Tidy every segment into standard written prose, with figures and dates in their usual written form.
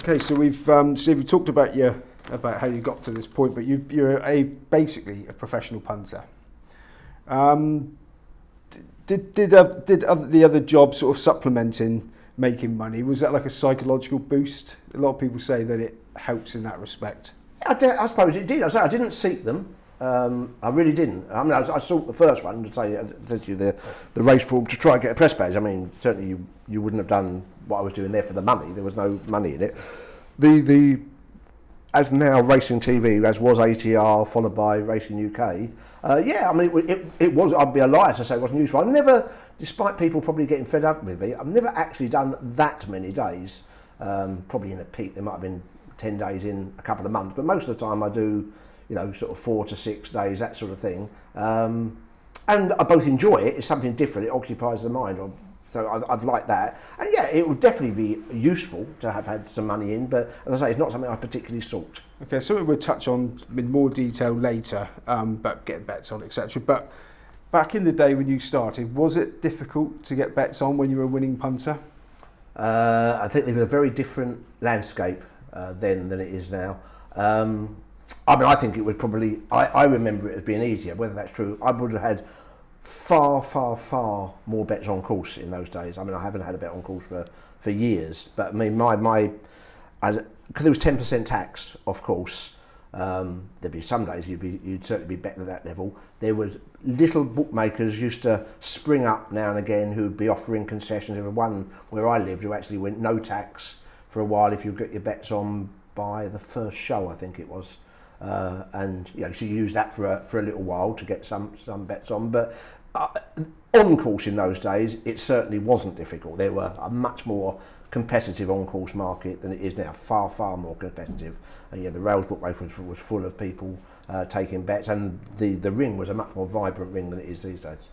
Okay, so Steve, we talked about how you got to this point, but you're basically a professional punter. Did the other job sort of supplementing making money? Was that like a psychological boost? A lot of people say that it helps in that respect. I suppose it did. I didn't seek them. I really didn't. I mean, I sought the first one to say to you the race form to try and get a press badge. I mean, certainly you wouldn't have done what I was doing there for the money. There was no money in it. The as now Racing TV, as was ATR, followed by Racing UK. I mean, it was. I'd be a liar to say it wasn't useful. I never, despite people probably getting fed up with me, I've never actually done that many days. Probably in a peak, there might have been 10 days in a couple of months, but most of the time I do, sort of 4 to 6 days, that sort of thing. And I both enjoy it. It's something different. It occupies the mind. So I've liked that. And yeah, it would definitely be useful to have had some money in, but as I say, it's not something I particularly sought. Okay, something we'll touch on in more detail later, about getting bets on, etc. But back in the day when you started, was it difficult to get bets on when you were a winning punter? I think there was a very different landscape then than it is now. I mean, I think it would probably, I remember it as being easier. Whether that's true, I would have had far more bets on course in those days. I mean, I haven't had a bet on course for years, but I mean, because there was 10% tax, of course, there'd be some days you'd certainly be betting at that level. There was little bookmakers used to spring up now and again who'd be offering concessions. There was one where I lived who actually went no tax for a while if you get your bets on by the first show, I think it was. And so you use that for a little while to get some bets on, but on course in those days it certainly wasn't difficult. There were a much more competitive on course market than it is now, far more competitive. And the rails bookmaker was full of people taking bets, and the ring was a much more vibrant ring than it is these days.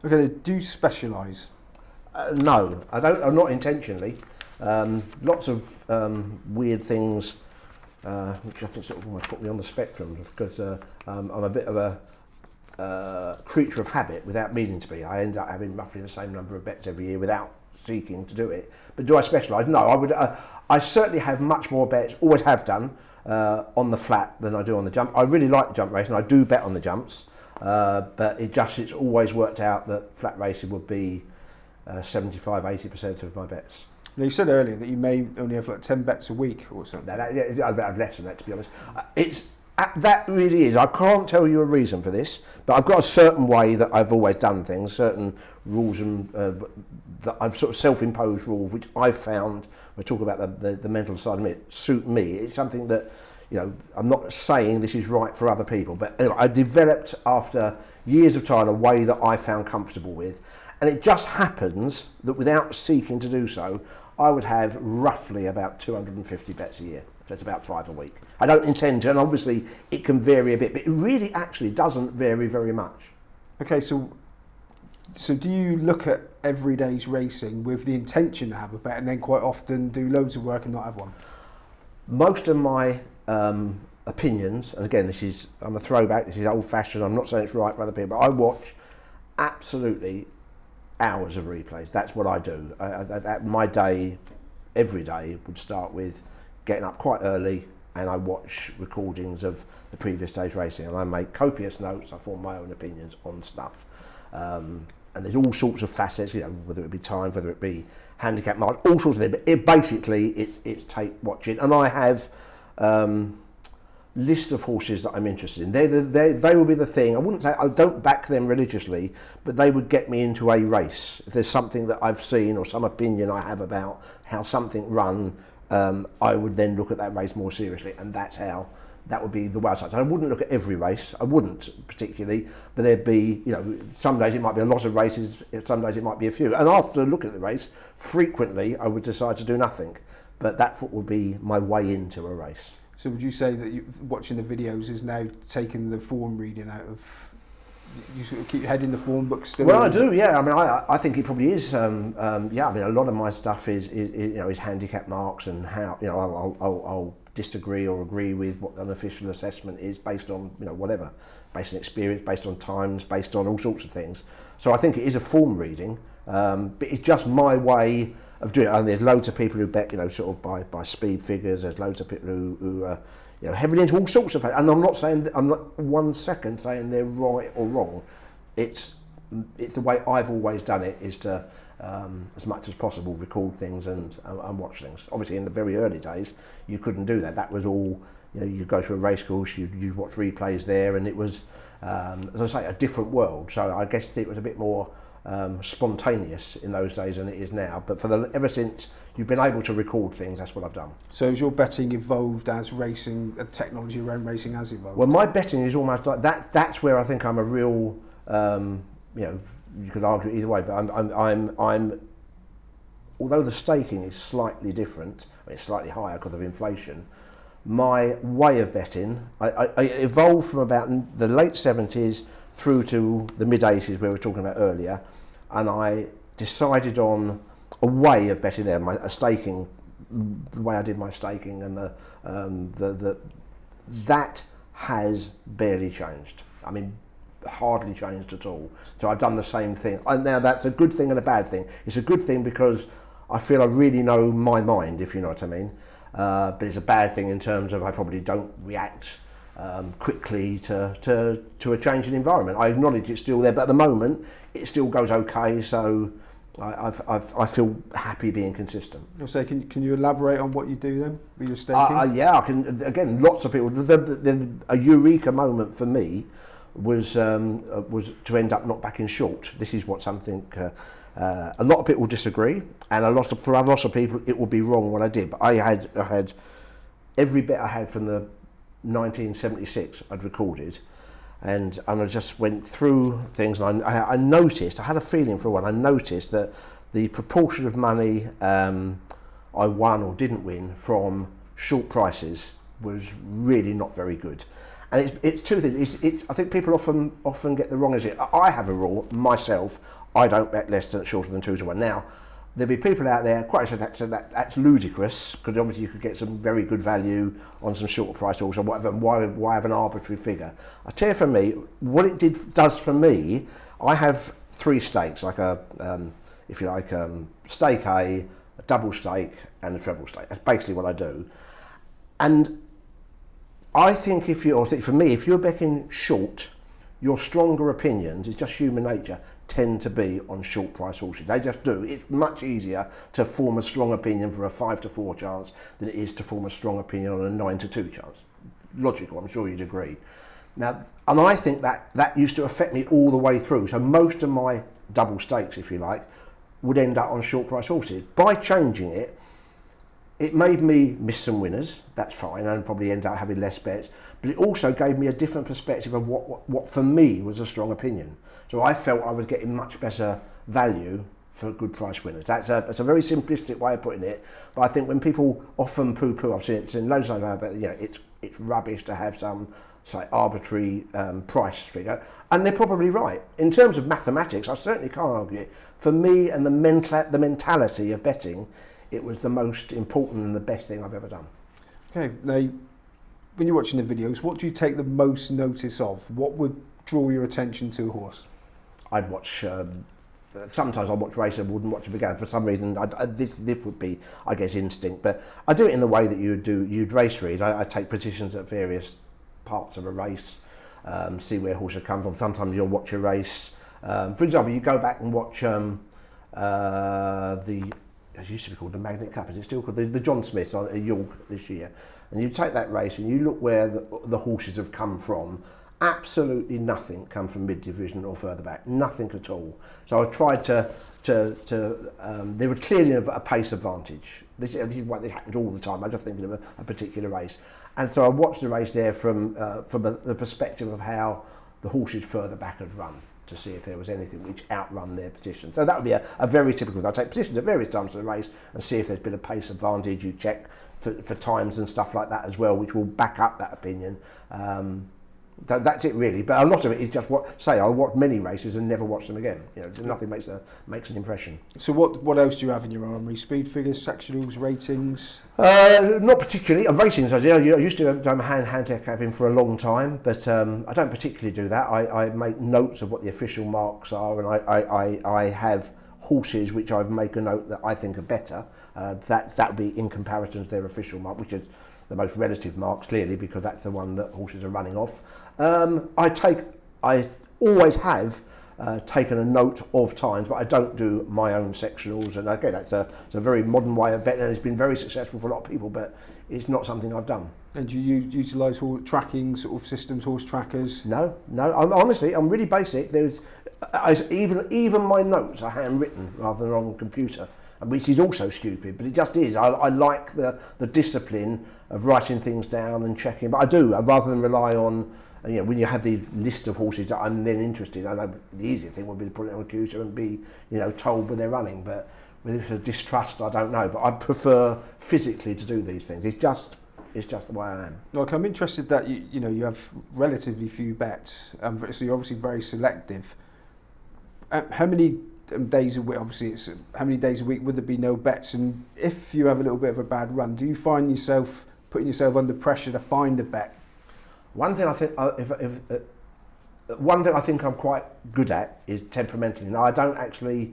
Okay, do you specialise? No, I don't. Not intentionally. Lots of weird things. Which I think sort of almost put me on the spectrum, because I'm a bit of a creature of habit without meaning to be. I end up having roughly the same number of bets every year without seeking to do it. But do I specialise? No, I would. I certainly have much more bets, always have done, on the flat than I do on the jump. I really like the jump race, and I do bet on the jumps. But it's always worked out that flat racing would be 75-80% of my bets. Now, you said earlier that you may only have like 10 bets a week or something. I've less than that, to be honest. That really is. I can't tell you a reason for this, but I've got a certain way that I've always done things, certain rules and that I've sort of self-imposed rules, which I've found, we talk about the mental side of it, suit me. It's something that, I'm not saying this is right for other people, but anyway, I developed after years of trying a way that I found comfortable with. And it just happens that without seeking to do so, I would have roughly about 250 bets a year. So it's about 5 a week. I don't intend to, and obviously it can vary a bit, but it really actually doesn't vary very much. Okay, so do you look at every day's racing with the intention to have a bet, and then quite often do loads of work and not have one? Most of my opinions, and again, I'm a throwback, this is old-fashioned, I'm not saying it's right for other people, but I watch absolutely hours of replays. That's what I do. My day, every day, would start with getting up quite early, and I watch recordings of the previous day's racing, and I make copious notes. I form my own opinions on stuff, and there's all sorts of facets. Whether it be time, whether it be handicap marks, all sorts of things. But basically, it's tape watching, and I have list of horses that I'm interested in. They will be the thing. I wouldn't say I don't back them religiously, but they would get me into a race. If there's something that I've seen or some opinion I have about how something run, I would then look at that race more seriously, and that would be the wild side. So I wouldn't look at every race. I wouldn't particularly, but there'd be, some days it might be a lot of races, some days it might be a few. And after looking at the race, frequently I would decide to do nothing. But that would be my way into a race. So would you say that watching the videos is now taking the form reading out of? You sort of keep your head in the form book still? Well, I do, yeah. I mean, I think it probably is. I mean, a lot of my stuff is handicap marks and how I'll disagree or agree with what an official assessment is based on whatever, based on experience, based on times, based on all sorts of things. So I think it is a form reading, but it's just my way doing it. And there's loads of people who bet, you know, sort of by speed figures. There's loads of people who you know, heavily into all sorts of things. And I'm not 1 second saying they're right or wrong. It's the way I've always done it, is to as much as possible record things and watch things. Obviously in the very early days you couldn't do that. That was all, you know, you'd go to a race course, you'd watch replays there, and it was as I say, a different world. So I guess it was a bit more spontaneous in those days than it is now. But ever since you've been able to record things, that's what I've done. So has your betting evolved as racing, technology around racing has evolved? Well, my betting is almost like that. That's where I think I'm a real, you know, you could argue either way, but I'm although the staking is slightly different, it's slightly higher because of inflation, my way of betting, I evolved from about the late 70s through to the mid 80s, where we were talking about earlier, and I decided on a way of betting there, a staking, the way I did my staking, and that has barely changed. I mean, hardly changed at all. So I've done the same thing. Now that's a good thing and a bad thing. It's a good thing because I feel I really know my mind, if you know what I mean. But it's a bad thing in terms of I probably don't react quickly to a changing environment. I acknowledge it's still there, but at the moment it still goes okay. So I feel happy being consistent. So can you elaborate on what you do then with your staking? Yeah, I can. Again, lots of people. A eureka moment for me was to end up not backing short. This is what something a lot of people disagree, and for a lot of people it will be wrong what I did. But I had every bet I had from the 1976 I'd recorded, and I just went through things, and I noticed, I had a feeling for a while, I noticed that the proportion of money I won or didn't win from short prices was really not very good. And it's two things. I think people often get the wrong as it. I have a rule myself. I don't bet shorter than 2 to 1. Now, there'll be people out there quite say that's ludicrous, because obviously you could get some very good value on some shorter price horse or whatever. Why have an arbitrary figure? I tell you, for me, what it does for me, I have 3 stakes, like if you like, stake A, a double stake, and a treble stake. That's basically what I do. And I think for me, if you're betting short, your stronger opinions, it's just human nature, tend to be on short price horses. They just do. It's much easier to form a strong opinion for a 5 to 4 chance than it is to form a strong opinion on a 9 to 2 chance. Logical, I'm sure you'd agree. Now, and I think that used to affect me all the way through. So most of my double stakes, if you like, would end up on short price horses. By changing it, it made me miss some winners, that's fine, and probably end up having less bets, but it also gave me a different perspective of what for me was a strong opinion. So I felt I was getting much better value for good price winners. That's a very simplistic way of putting it, but I think when people often poo-poo, I've seen it in loads of times, but you know, it's rubbish to have some, say, arbitrary price figure, and they're probably right. In terms of mathematics, I certainly can't argue it. For me and the mentality of betting, it was the most important and the best thing I've ever done. Okay, now, when you're watching the videos, what do you take the most notice of? What would draw your attention to a horse? I'd watch, sometimes I'd watch race, I wouldn't watch a big ad. For some reason, this would be, I guess, instinct, but I do it in the way that you'd race read. I take positions at various parts of a race, see where horses come from. Sometimes you'll watch a race. For example, you go back and watch it used to be called the Magnet Cup, is it still called the John Smiths at York this year, and you take that race and you look where the horses have come from. Absolutely nothing come from mid-division or further back, nothing at all. So I tried to there were clearly a pace advantage. This is what happened all the time. I'm just thinking of a particular race, and so I watched the race there from the perspective of how the horses further back had run, to see if there was anything which outrun their position. So that would be a very typical. I take positions at various times of the race and see if there's been a pace advantage. You check for times and stuff like that as well, which will back up that opinion. That's it really, but a lot of it is just I watch many races and never watch them again. You know, nothing makes an impression. So what else do you have in your armoury? Speed figures, sectionals, ratings? Not particularly. Ratings, I used to do handicapping for a long time, but I don't particularly do that. I make notes of what the official marks are, and I have horses which I've made a note that I think are better. That would be in comparison to their official mark, which is the most relative marks, clearly, because that's the one that horses are running off. I always have taken a note of times, but I don't do my own sectionals. And again, it's a very modern way of betting, and it's been very successful for a lot of people, but it's not something I've done. And do you utilise tracking sort of systems, horse trackers? No. I'm really basic. Even my notes are handwritten rather than on computer, which is also stupid, but it just is. I like the discipline of writing things down and checking, but rather than rely on, when you have these list of horses that I'm then interested in. I know the easier thing would be to put it on a computer and be, told when they're running, but with a distrust, I don't know. But I prefer physically to do these things. It's just the way I am. Like, I'm interested that you have relatively few bets, so you're obviously very selective. How many days a week? Obviously, it's how many days a week would there be no bets? And if you have a little bit of a bad run, do you find yourself putting yourself under pressure to find a bet? One thing I think I'm quite good at is temperamentally. Now, I don't actually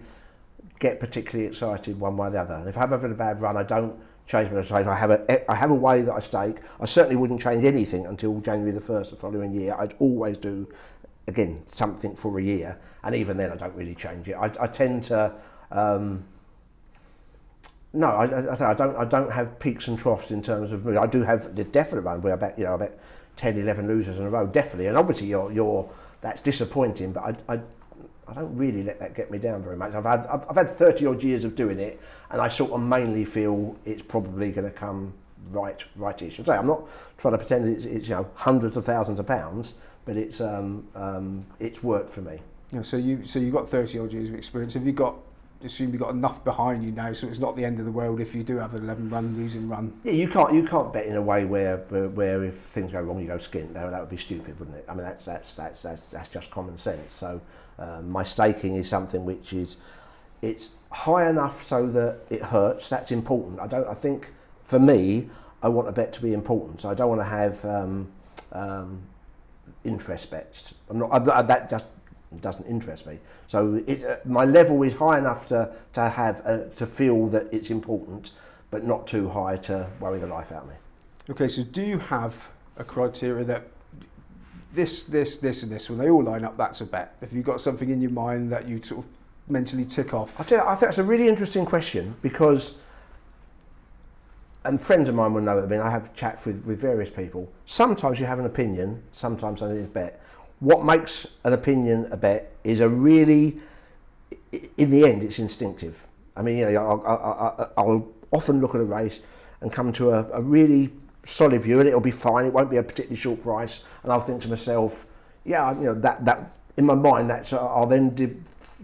get particularly excited one way or the other. And if I'm having a bad run, I don't change my stake. I have a way that I stake. I certainly wouldn't change anything until January the 1st the following year. I'd always do, again, something for a year, and even then I don't really change it. I tend to I don't have peaks and troughs in terms of mood. I do have the definite run where I bet 10, 11 losers in a row, definitely, and obviously you're that's disappointing, but I don't really let that get me down very much. I've had 30 odd years of doing it, and I sort of mainly feel it's probably going to come rightish. And so I'm not trying to pretend it's hundreds of thousands of pounds, but it's worked for me. Yeah, so you've got 30 odd years of experience. Have you got? Assume you've got enough behind you now, so it's not the end of the world if you do have an 11 losing run. Yeah, you can't bet in a way where if things go wrong you go skint. No, that would be stupid, wouldn't it? I mean that's just common sense. So my staking is something which it's high enough so that it hurts. That's important. I think for me I want a bet to be important. So I don't want to have interest bets. That just doesn't interest me. So my level is high enough to feel that it's important, but not too high to worry the life out of me. Okay, so do you have a criteria that this, and this, when they all line up, that's a bet? Have you got something in your mind that you sort of mentally tick off? I think that's a really interesting question, because, and friends of mine will know that, I have chats with various people. Sometimes you have an opinion, sometimes I need a bet. What makes an opinion a bet is in the end, it's instinctive. I'll often look at a race and come to a really solid view, and it'll be fine. It won't be a particularly short price, and I'll think to myself, that in my mind, I'll then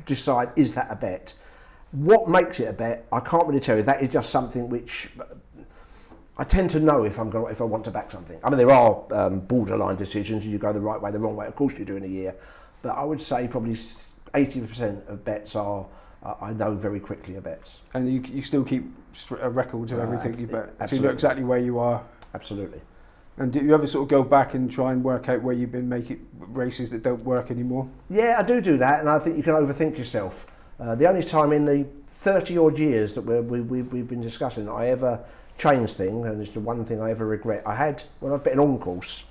decide, is that a bet? What makes it a bet? I can't really tell you. That is just something which I tend to know if I want to back something. There are borderline decisions. You go the right way, the wrong way. Of course you do in a year, but I would say probably 80% of bets I know very quickly are bets. And you still keep a record of everything you bet, absolutely. So you know exactly where you are. Absolutely. And do you ever sort of go back and try and work out where you've been making races that don't work anymore? Yeah, I do that, and I think you can overthink yourself. The only time in the 30 odd years that we've been discussing that I ever changed things, and it's the one thing I ever regret. When I bet an on course,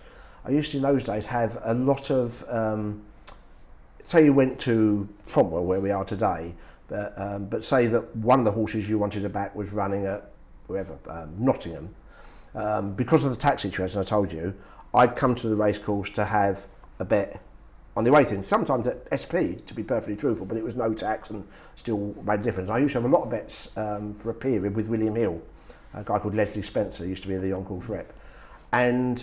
I used to in those days have a lot of, say you went to Fontwell where we are today, but say that one of the horses you wanted to back was running at wherever, Nottingham. Because of the tax situation I told you, I'd come to the race course to have a bet on the away thing. Sometimes at SP, to be perfectly truthful, but it was no tax and still made a difference. I used to have a lot of bets for a period with William Hill. A guy called Leslie Spencer used to be the on-course rep. And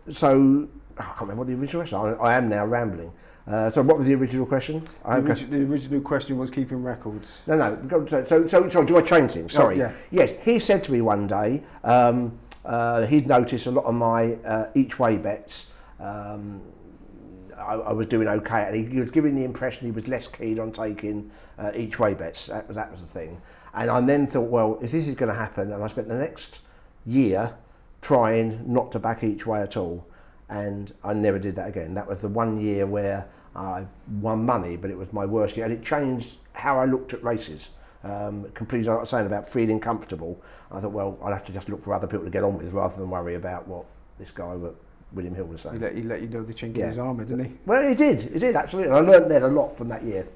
so, I can't remember what the original question was. I am now rambling. So what was the original question? The original question was keeping records. No. So do I change things? Sorry. Oh, yeah. Yes, he said to me one day, he'd noticed a lot of my each way bets. I was doing okay, and he was giving the impression he was less keen on taking each way bets. That was the thing. And I then thought, well, if this is going to happen, and I spent the next year trying not to back each way at all. and I never did that again. That was the 1 year where I won money, but it was my worst year, and it changed how I looked at races. Completely, like I was saying about feeling comfortable. I thought, well, I'll have to just look for other people to get on with rather than worry about what this guy, William Hill, was saying. He let you know the chink in his armour, didn't he? Well, he did absolutely. And I learned then a lot from that year.